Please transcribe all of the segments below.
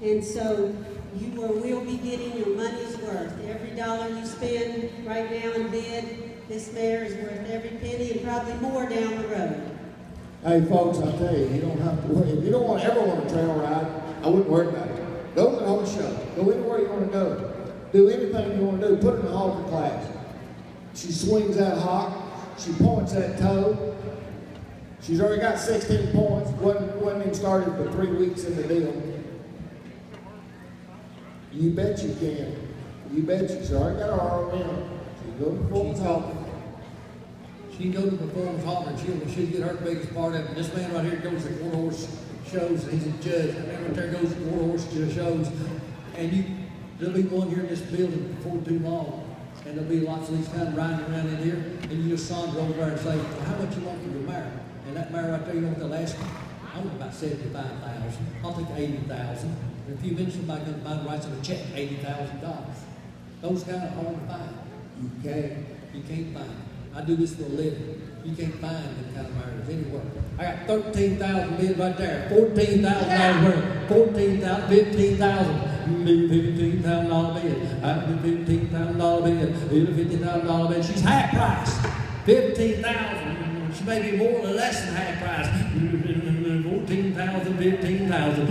And so will be getting your money's worth. Every dollar you spend right now in bid, this mare is worth every penny and probably more down the road. Hey folks, I tell you, you don't have to worry. If you don't ever want a trail ride, I wouldn't worry about it. Go to the horse show. Go anywhere you want to go. Do anything you want to do. Put her in the halter class. She swings that hock. She points that toe. She's already got 16 points. Wasn't even started for 3 weeks in the deal. You bet you can. You bet you. She's already got her ROM. She go to performance halter. She can go to performance halter and she'll get her biggest part of it. This man right here goes to quarter horse shows and he's a judge. That man right there goes to quarter horse shows. And there'll be one here in this building before too long. And there'll be lots of these kind of riding around in here. And you just saunter over there and say, well, how much you want for your mare? And that mare right there, you know what they'll ask you? I want about 75,000. I'll take 80,000. And if you mention somebody comes by and writes them a check, $80,000. Those guys are hard to find. You can't find them. I do this for a living. You can't find them kind of mares anywhere. I got 13,000 bids right there. $14,000 worth. 14,000, 15,000. $15,000 bid. $15,000 bid. $50,000 bid. She's half price. 15,000. She may be more or less than half price. 14,000, 15,000.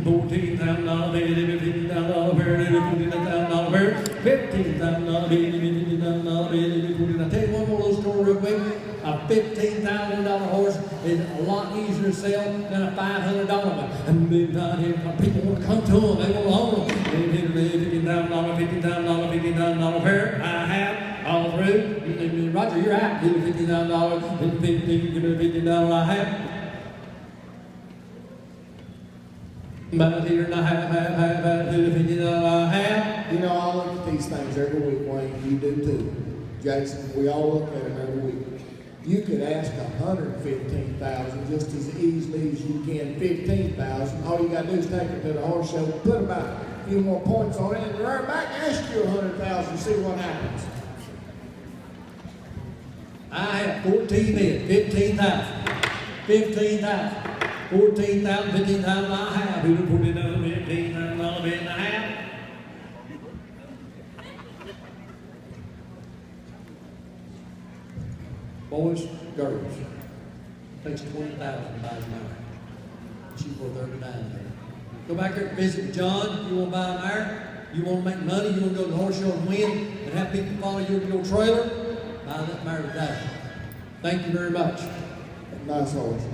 $14,000 bid. $15,000 bid. $15,000 bid. $15,000 bid. $15,000 bid. I'll tell you one more little story real quick. A $15,000 horse is a lot easier to sell than a $500 one. And people want to come to them, they want to own them. $15,000, $15,000 pair. I have all through. Roger, you're out. Give me $15,000. Give me $15,000. I have. About here and I have $15,000. I have. You know, I look at these things every week, Wayne. You do too. Jason, we all look at them every week. You could ask $115,000 just as easily as you can $15,000. All you got to do is take it to the horse show, put about a few more points on it, and run back and ask you $100,000 and see what happens. I have 14 bids, 15,000, 15,000, 14,000, 15,000. I have $15,000 bid and I have. Boys, girls, takes 20,000 to buy a mare. She's worth every dime there. Go back there and visit with John. You want to buy a mare? You want to make money? You want to go to the horse show and win and have people follow you to your trailer? Buy that mare today. Thank you very much. Nice horse.